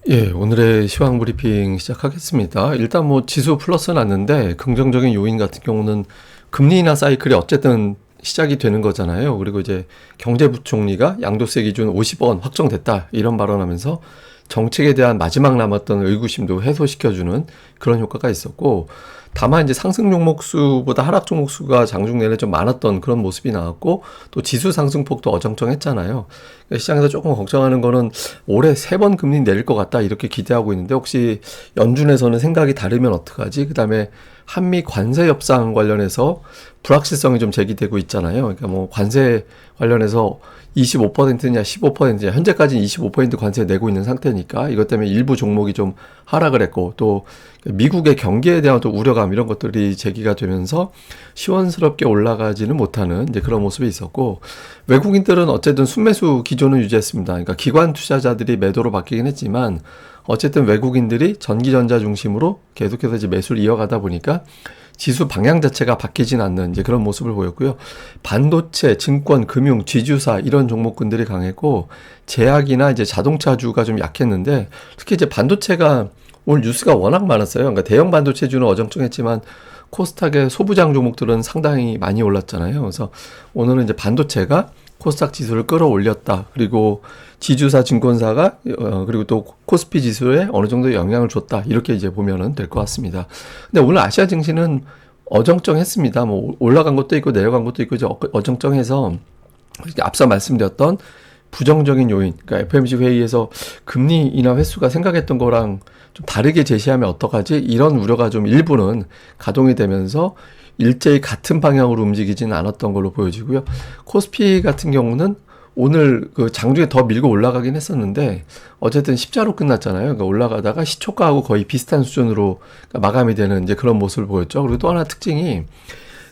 예, 오늘의 시황 브리핑 시작하겠습니다. 일단 뭐 지수 플러스 났는데 긍정적인 요인 같은 경우는 금리 인하 사이클이 어쨌든 시작이 되는 거잖아요. 그리고 이제 경제부총리가 양도세 기준 50원 확정됐다 이런 발언하면서 정책에 대한 마지막 남았던 의구심도 해소시켜주는 그런 효과가 있었고, 다만 이제 상승 종목 수보다 하락 종목 수가 장중 내내 좀 많았던 그런 모습이 나왔고, 또 지수 상승폭도 어정쩡했잖아요. 그러니까 시장에서 조금 걱정하는 거는 올해 3번 금리 내릴 것 같다 이렇게 기대하고 있는데, 혹시 연준에서는 생각이 다르면 어떡하지? 그다음에 한미 관세 협상 관련해서 불확실성이 좀 제기되고 있잖아요. 그러니까 뭐 관세 관련해서 25%냐 15%냐 현재까지는 25% 관세 내고 있는 상태니까 이것 때문에 일부 종목이 좀 하락을 했고, 또 미국의 경기에 대한 또 우려감 이런 것들이 제기가 되면서 시원스럽게 올라가지는 못하는 이제 그런 모습이 있었고, 외국인들은 어쨌든 순매수 기조는 유지했습니다. 그러니까 기관 투자자들이 매도로 바뀌긴 했지만 어쨌든 외국인들이 전기전자 중심으로 계속해서 이제 매수를 이어가다 보니까 지수 방향 자체가 바뀌진 않는 이제 그런 모습을 보였고요. 반도체, 증권, 금융, 지주사 이런 종목군들이 강했고, 제약이나 이제 자동차주가 좀 약했는데, 특히 이제 반도체가 오늘 뉴스가 워낙 많았어요. 그러니까 대형 반도체주는 어정쩡했지만 코스닥의 소부장 종목들은 상당히 많이 올랐잖아요. 그래서 오늘은 이제 반도체가 코스닥 지수를 끌어올렸다. 그리고 지주사 증권사가 그리고 또 코스피 지수에 어느 정도 영향을 줬다. 이렇게 이제 보면은 될 것 같습니다. 근데 오늘 아시아 증시는 어정쩡했습니다. 뭐 올라간 것도 있고 내려간 것도 있고 이제 어정쩡해서 앞서 말씀드렸던 부정적인 요인, 그러니까 FOMC 회의에서 금리 인하 횟수가 생각했던 거랑 좀 다르게 제시하면 어떡하지? 이런 우려가 좀 일부는 가동이 되면서 일제히 같은 방향으로 움직이지는 않았던 걸로 보여지고요. 코스피 같은 경우는 오늘 그 장중에 더 밀고 올라가긴 했었는데 어쨌든 십자로 끝났잖아요. 그러니까 올라가다가 시초가하고 거의 비슷한 수준으로 마감이 되는 이제 그런 모습을 보였죠. 그리고 또 하나 특징이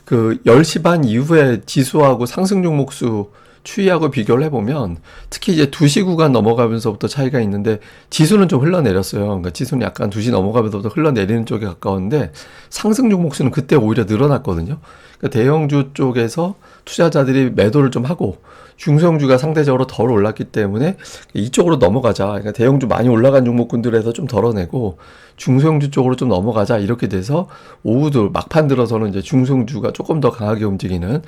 그 10시 반 이후에 지수하고 상승 종목 수 추이하고 비교를 해보면 특히 이제 2시 구간 넘어가면서부터 차이가 있는데 지수는 좀 흘러내렸어요. 그러니까 지수는 약간 2시 넘어가면서부터 흘러내리는 쪽에 가까웠는데 상승 종목 수는 그때 오히려 늘어났거든요. 그러니까 대형주 쪽에서 투자자들이 매도를 좀 하고 중소형주가 상대적으로 덜 올랐기 때문에 이쪽으로 넘어가자. 그러니까 대형주 많이 올라간 종목군들에서 좀 덜어내고 중소형주 쪽으로 좀 넘어가자. 이렇게 돼서 오후도 막판 들어서는 이제 중소형주가 조금 더 강하게 움직이는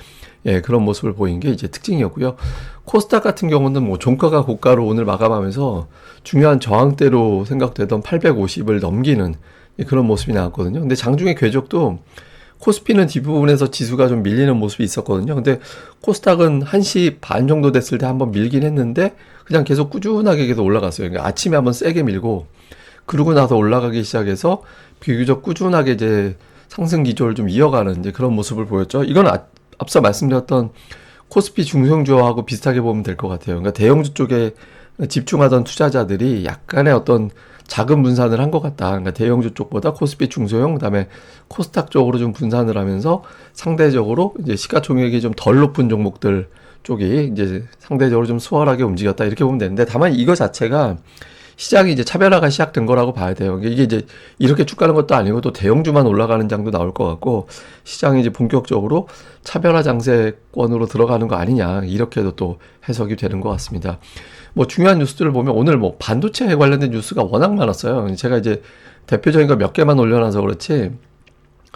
그런 모습을 보인 게 이제 특징이었고요. 코스닥 같은 경우는 뭐 종가가 고가로 오늘 마감하면서 중요한 저항대로 생각되던 850을 넘기는 그런 모습이 나왔거든요. 근데 장중의 궤적도 코스피는 뒷부분에서 지수가 좀 밀리는 모습이 있었거든요. 근데 코스닥은 1시 반 정도 됐을 때 한번 밀긴 했는데 그냥 계속 꾸준하게 계속 올라갔어요. 그러니까 아침에 한번 세게 밀고 그러고 나서 올라가기 시작해서 비교적 꾸준하게 이제 상승 기조를 좀 이어가는 이제 그런 모습을 보였죠. 이건 앞서 말씀드렸던 코스피 중소형주하고 비슷하게 보면 될 것 같아요. 그러니까 대형주 쪽에 집중하던 투자자들이 약간의 어떤 자금 분산을 한 것 같다. 그러니까 대형주 쪽보다 코스피 중소형, 그다음에 코스닥 쪽으로 좀 분산을 하면서 상대적으로 이제 시가총액이 좀 덜 높은 종목들 쪽이 이제 상대적으로 좀 수월하게 움직였다. 이렇게 보면 되는데, 다만 이거 자체가 시장이 이제 차별화가 시작된 거라고 봐야 돼요. 이게 이제 이렇게 쭉 가는 것도 아니고 또 대형주만 올라가는 장도 나올 것 같고, 시장이 이제 본격적으로 차별화 장세권으로 들어가는 거 아니냐, 이렇게도 또 해석이 되는 것 같습니다. 뭐 중요한 뉴스들을 보면 오늘 뭐 반도체 관련된 뉴스가 워낙 많았어요. 제가 이제 대표적인 거 몇 개만 올려놔서 그렇지,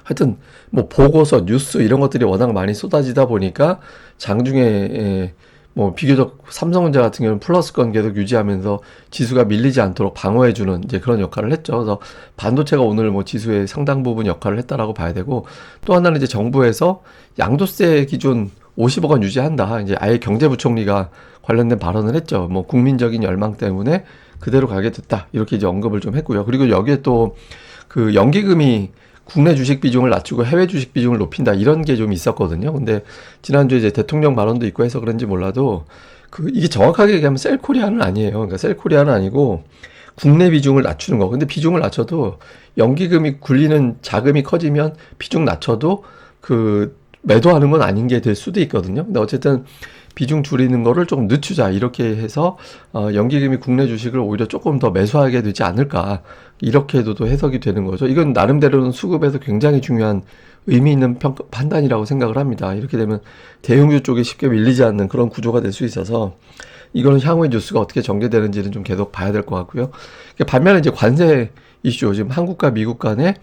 하여튼 뭐 보고서, 뉴스 이런 것들이 워낙 많이 쏟아지다 보니까 장중에 뭐 비교적 삼성전자 같은 경우는 플러스권 계속 유지하면서 지수가 밀리지 않도록 방어해주는 이제 그런 역할을 했죠. 그래서 반도체가 오늘 뭐 지수의 상당 부분 역할을 했다라고 봐야 되고, 또 하나는 이제 정부에서 양도세 기준 50억 원 유지한다. 이제 아예 경제부총리가 관련된 발언을 했죠. 뭐 국민적인 열망 때문에 그대로 가게 됐다. 이렇게 이제 언급을 좀 했고요. 그리고 여기에 또 그 연기금이 국내 주식 비중을 낮추고 해외 주식 비중을 높인다, 이런 게 좀 있었거든요. 근데 지난주에 이제 대통령 발언도 있고 해서 그런지 몰라도 이게 정확하게 얘기하면 셀코리아는 아니에요. 그러니까 셀코리아는 아니고 국내 비중을 낮추는 거. 근데 비중을 낮춰도 연기금이 굴리는 자금이 커지면 비중 낮춰도 매도하는 건 아닌 게 될 수도 있거든요. 근데 어쨌든 비중 줄이는 거를 조금 늦추자, 이렇게 해서 연기금이 국내 주식을 오히려 조금 더 매수하게 되지 않을까, 이렇게도 또 해석이 되는 거죠. 이건 나름대로는 수급에서 굉장히 중요한 의미 있는 판단이라고 생각을 합니다. 이렇게 되면 대형주 쪽에 쉽게 밀리지 않는 그런 구조가 될 수 있어서 이거는 향후에 뉴스가 어떻게 전개되는지는 좀 계속 봐야 될 것 같고요. 반면에 이제 관세 이슈, 지금 한국과 미국 간의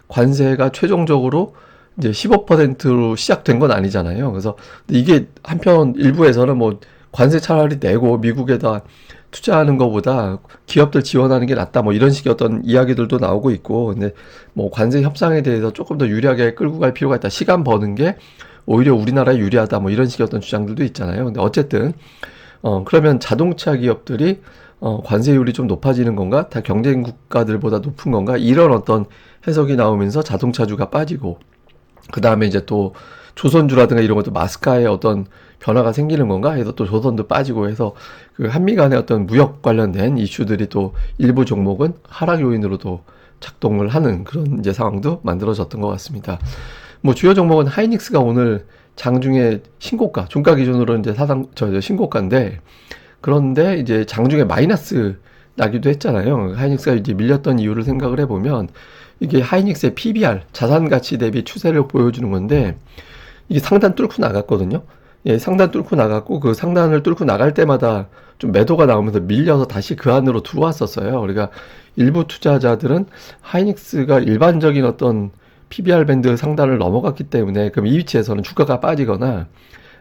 관세가 최종적으로 이제 15%로 시작된 건 아니잖아요. 그래서 이게 한편 일부에서는 뭐 관세 차라리 내고 미국에다 투자하는 것보다 기업들 지원하는 게 낫다, 뭐 이런 식의 어떤 이야기들도 나오고 있고, 근데 뭐 관세 협상에 대해서 조금 더 유리하게 끌고 갈 필요가 있다. 시간 버는 게 오히려 우리나라에 유리하다, 뭐 이런 식의 어떤 주장들도 있잖아요. 근데 어쨌든 그러면 자동차 기업들이 관세율이 좀 높아지는 건가? 다 경쟁 국가들보다 높은 건가? 이런 어떤 해석이 나오면서 자동차주가 빠지고, 그 다음에 이제 또 조선주라든가 이런 것도 마스카의 어떤 변화가 생기는 건가 해서 또 조선도 빠지고 해서 그 한미 간의 어떤 무역 관련된 이슈들이 또 일부 종목은 하락 요인으로도 작동을 하는 그런 이제 상황도 만들어졌던 것 같습니다. 뭐 주요 종목은 하이닉스가 오늘 장중에 신고가, 종가 기준으로 이제 신고가인데, 그런데 이제 장중에 마이너스 나기도 했잖아요. 하이닉스가 이제 밀렸던 이유를 생각을 해보면 이게 하이닉스의 PBR, 자산 가치 대비 추세를 보여주는 건데, 이게 상단 뚫고 나갔거든요. 예, 상단 뚫고 나갔고, 그 상단을 뚫고 나갈 때마다 좀 매도가 나오면서 밀려서 다시 그 안으로 들어왔었어요. 그러니까 일부 투자자들은 하이닉스가 일반적인 어떤 PBR 밴드 상단을 넘어갔기 때문에 그럼 이 위치에서는 주가가 빠지거나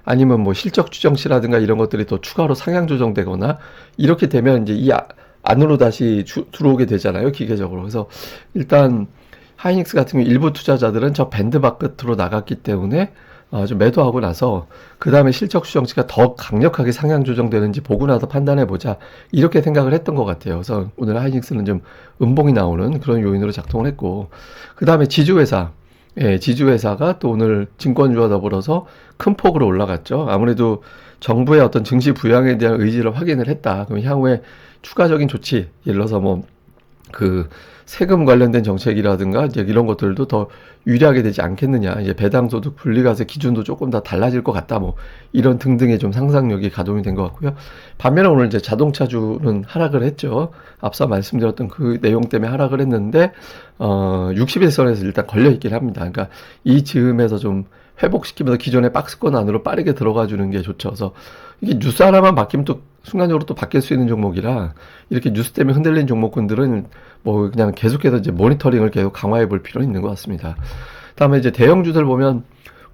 아니면 뭐 실적 추정치라든가 이런 것들이 또 추가로 상향 조정되거나 이렇게 되면 이제 안으로 다시 들어오게 되잖아요, 기계적으로. 그래서 일단 하이닉스 같은 경우 일부 투자자들은 저 밴드 바깥으로 나갔기 때문에 좀 매도하고 나서 그 다음에 실적 추정치가 더 강력하게 상향 조정되는지 보고 나서 판단해보자, 이렇게 생각을 했던 것 같아요. 그래서 오늘 하이닉스는 좀 음봉이 나오는 그런 요인으로 작동을 했고, 그 다음에 지주회사, 예, 지주회사가 또 오늘 증권주와 더불어서 큰 폭으로 올라갔죠. 아무래도 정부의 어떤 증시 부양에 대한 의지를 확인을 했다. 그럼 향후에 추가적인 조치, 예를 들어서 뭐 그 세금 관련된 정책이라든가 이제 이런 것들도 더 유리하게 되지 않겠느냐. 이제 배당소득 분리과세 기준도 조금 더 달라질 것 같다. 뭐 이런 등등의 좀 상상력이 가동이 된 것 같고요. 반면에 오늘 이제 자동차주는 하락을 했죠. 앞서 말씀드렸던 그 내용 때문에 하락을 했는데 61선에서 일단 걸려 있긴 합니다. 그러니까 이 즈음에서 좀 회복시키면서 기존의 박스권 안으로 빠르게 들어가 주는 게 좋죠. 그래서 이게 뉴스 하나만 바뀌면 또 순간적으로 또 바뀔 수 있는 종목이라, 이렇게 뉴스 때문에 흔들린 종목군들은 뭐 그냥 계속해서 이제 모니터링을 계속 강화해 볼 필요는 있는 것 같습니다. 다음에 이제 대형주들 보면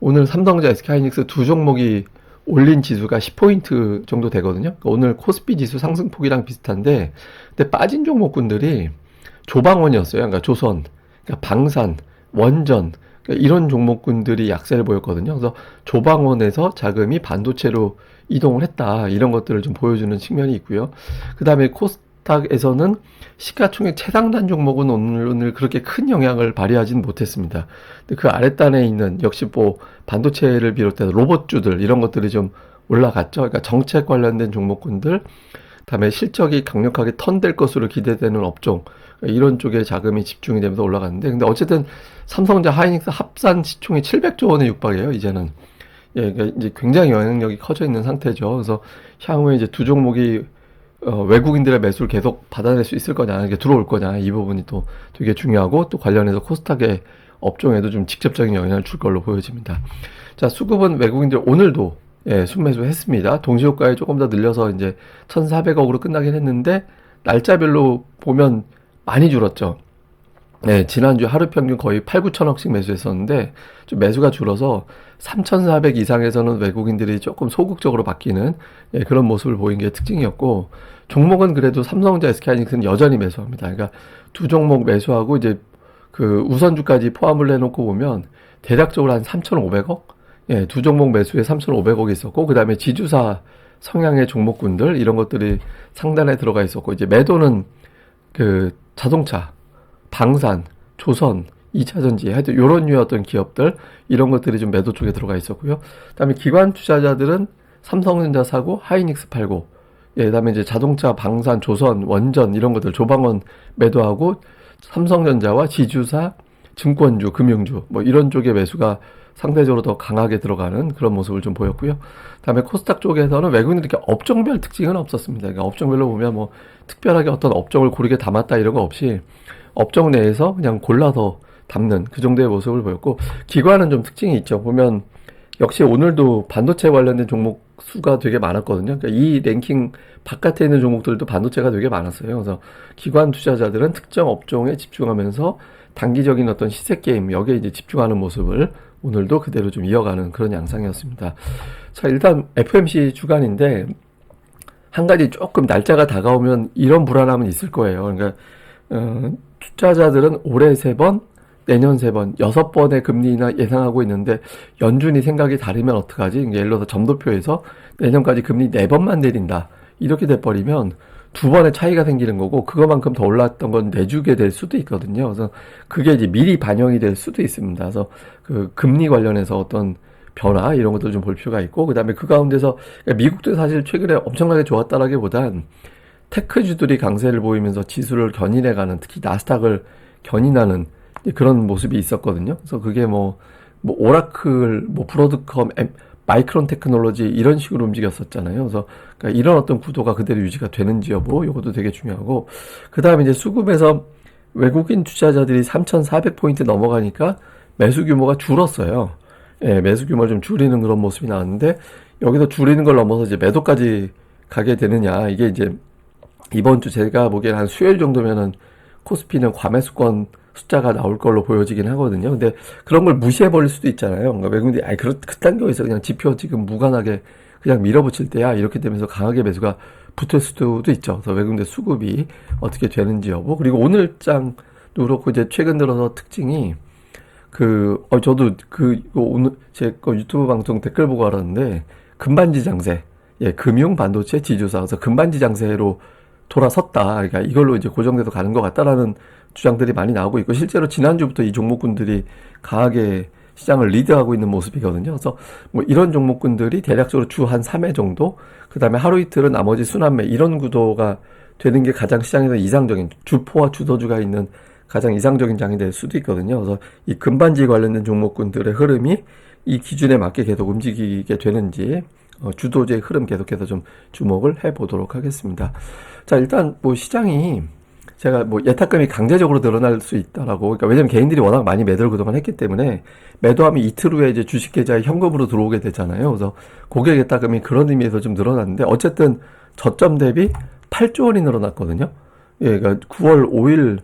오늘 삼성전자, SK하이닉스 두 종목이 올린 지수가 10포인트 정도 되거든요. 그러니까 오늘 코스피 지수 상승폭이랑 비슷한데, 근데 빠진 종목군들이 조방원이었어요. 그러니까 조선, 그러니까 방산, 원전, 그러니까 이런 종목군들이 약세를 보였거든요. 그래서 조방원에서 자금이 반도체로 이동을 했다, 이런 것들을 좀 보여주는 측면이 있고요. 그 다음에 코스닥에서는 시가총액 최상단 종목은 오늘 그렇게 큰 영향을 발휘하지는 못했습니다. 근데 그 아랫단에 있는 역시 뭐 반도체를 비롯해서 로봇주들 이런 것들이 좀 올라갔죠. 그러니까 정책 관련된 종목군들, 그다음에 실적이 강력하게 턴될 것으로 기대되는 업종, 이런 쪽에 자금이 집중이 되면서 올라갔는데, 근데 어쨌든 삼성전자, 하이닉스 합산 시총이 700조 원에 육박해요, 이제는. 예, 그러니까 이제 굉장히 영향력이 커져 있는 상태죠. 그래서 향후에 이제 두 종목이 외국인들의 매수를 계속 받아낼 수 있을 거냐, 이게 들어올 거냐, 이 부분이 또 되게 중요하고, 또 관련해서 코스닥의 업종에도 좀 직접적인 영향을 줄 걸로 보여집니다. 자, 수급은 외국인들 오늘도 예, 순매수 했습니다. 동시효과에 조금 더 늘려서 이제 1,400억으로 끝나긴 했는데, 날짜별로 보면 많이 줄었죠. 네, 지난주 하루 평균 거의 8, 9천억씩 매수했었는데, 좀 매수가 줄어서 3,400 이상에서는 외국인들이 조금 소극적으로 바뀌는, 예, 그런 모습을 보인 게 특징이었고, 종목은 그래도 삼성전자, SK하이닉스는 여전히 매수합니다. 그러니까 두 종목 매수하고 이제 그 우선주까지 포함을 해놓고 보면 대략적으로 한 3,500억? 예, 두 종목 매수에 3,500억이 있었고, 그 다음에 지주사 성향의 종목군들, 이런 것들이 상단에 들어가 있었고, 이제 매도는 그 자동차, 방산, 조선, 2차전지, 하여튼 요런 류의 어떤 기업들, 이런 것들이 좀 매도 쪽에 들어가 있었고요. 그 다음에 기관 투자자들은 삼성전자 사고, 하이닉스 팔고, 예, 그 다음에 이제 자동차, 방산, 조선, 원전, 이런 것들, 조방원 매도하고, 삼성전자와 지주사, 증권주, 금융주, 뭐 이런 쪽의 매수가 상대적으로 더 강하게 들어가는 그런 모습을 좀 보였고요. 그다음에 코스닥 쪽에서는 외국인들이 이렇게 업종별 특징은 없었습니다. 그러니까 업종별로 보면 뭐 특별하게 어떤 업종을 고르게 담았다 이런 거 없이 업종 내에서 그냥 골라서 담는 그 정도의 모습을 보였고, 기관은 좀 특징이 있죠. 보면 역시 오늘도 반도체 관련된 종목 수가 되게 많았거든요. 그러니까 이 랭킹 바깥에 있는 종목들도 반도체가 되게 많았어요. 그래서 기관 투자자들은 특정 업종에 집중하면서 단기적인 어떤 시세 게임 여기에 이제 집중하는 모습을 오늘도 그대로 좀 이어가는 그런 양상이었습니다. 자, 일단 FMC 주간인데 한 가지 조금 날짜가 다가오면 이런 불안함은 있을 거예요. 그러니까 투자자들은 올해 3번, 내년 3번, 6번의 금리 인하 예상하고 있는데 연준이 생각이 다르면 어떡하지? 예를 들어서 점도표에서 내년까지 금리 4번만 내린다. 이렇게 돼버리면 2번의 차이가 생기는 거고 그거만큼 더 올랐던 건 내주게 될 수도 있거든요. 그래서 그게 이제 미리 반영이 될 수도 있습니다. 그래서 그 금리 관련해서 어떤 변화 이런 것도 좀 볼 필요가 있고 그다음에 그 가운데서 미국도 사실 최근에 엄청나게 좋았다라기보단 테크주들이 강세를 보이면서 지수를 견인해가는 특히 나스닥을 견인하는 그런 모습이 있었거든요. 그래서 그게 뭐 오라클, 브로드컴, 마이크론 테크놀로지 이런 식으로 움직였었잖아요. 그래서 그러니까 이런 어떤 구도가 그대로 유지가 되는지 여부 이것도 되게 중요하고 그 다음에 이제 수급에서 외국인 투자자들이 3,400포인트 넘어가니까 매수 규모가 줄었어요. 예, 매수 규모를 좀 줄이는 그런 모습이 나왔는데 여기서 줄이는 걸 넘어서 이제 매도까지 가게 되느냐 이게 이제 이번 주 제가 보기에는 한 수요일 정도면은 코스피는 과매수권 숫자가 나올 걸로 보여지긴 하거든요. 근데 그런 걸 무시해버릴 수도 있잖아요. 그러니까 외국인들이 그딴 거 있어 그냥 지표 지금 무관하게 그냥 밀어붙일 때야 이렇게 되면서 강하게 매수가 붙을 수도 있죠. 그래서 외국인들 수급이 어떻게 되는지 여부 그리고 오늘 장도 그렇고 이제 최근 들어서 특징이 저도 오늘 제 거 유튜브 방송 댓글 보고 알았는데 금반지 장세 예 금융 반도체 지주사 그래서 금반지 장세로 돌아섰다. 그러니까 이걸로 이제 고정돼서 가는 것 같다라는 주장들이 많이 나오고 있고 실제로 지난주부터 이 종목군들이 강하게 시장을 리드하고 있는 모습이거든요. 그래서 뭐 이런 종목군들이 대략적으로 주 한 3회 정도 그 다음에 하루 이틀은 나머지 순환매 이런 구도가 되는 게 가장 시장에서 이상적인 주포와 주도주가 있는 가장 이상적인 장이 될 수도 있거든요. 그래서 이 금반지 관련된 종목군들의 흐름이 이 기준에 맞게 계속 움직이게 되는지 주도주의 흐름 계속해서 좀 주목을 해보도록 하겠습니다. 자, 일단 뭐 시장이 제가 뭐 예탁금이 강제적으로 늘어날 수 있다라고 그러니까 왜냐면 개인들이 워낙 많이 매도를 그동안 했기 때문에 매도하면 이틀 후에 이제 주식 계좌에 현금으로 들어오게 되잖아요. 그래서 고객 예탁금이 그런 의미에서 좀 늘어났는데 어쨌든 저점 대비 8조 원이 늘어났거든요. 예, 그러니까 9월 5일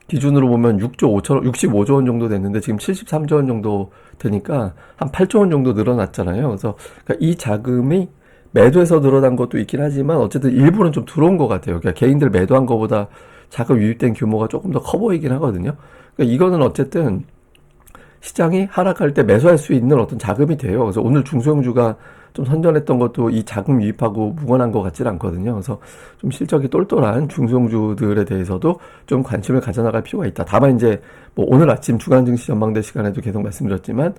기준으로 보면 65조 원 정도 됐는데 지금 73조 원 정도 되니까 한 8조 원 정도 늘어났잖아요. 그래서 그러니까 이 자금이 매도해서 늘어난 것도 있긴 하지만 어쨌든 일부는 좀 들어온 것 같아요. 그러니까 개인들 매도한 것보다 자금 유입된 규모가 조금 더 커 보이긴 하거든요. 그러니까 이거는 어쨌든 시장이 하락할 때 매수할 수 있는 어떤 자금이 돼요. 그래서 오늘 중소형주가 좀 선전했던 것도 이 자금 유입하고 무관한 것 같지는 않거든요. 그래서 좀 실적이 똘똘한 중소형주들에 대해서도 좀 관심을 가져나갈 필요가 있다. 다만 이제 뭐 오늘 아침 주간 증시 전망대 시간에도 계속 말씀드렸지만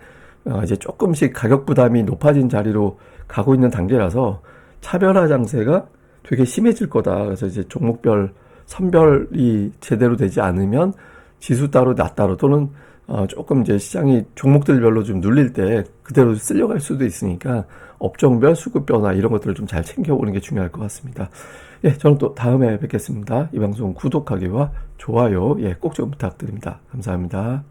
이제 조금씩 가격 부담이 높아진 자리로 가고 있는 단계라서 차별화 장세가 되게 심해질 거다. 그래서 이제 종목별 선별이 제대로 되지 않으면 지수 따로 나 따로 또는 조금 이제 시장이 종목들별로 좀 눌릴 때 그대로 쓸려갈 수도 있으니까 업종별 수급 변화 이런 것들을 좀 잘 챙겨보는 게 중요할 것 같습니다. 예, 저는 또 다음에 뵙겠습니다. 이 방송 구독하기와 좋아요 꼭 좀 부탁드립니다. 감사합니다.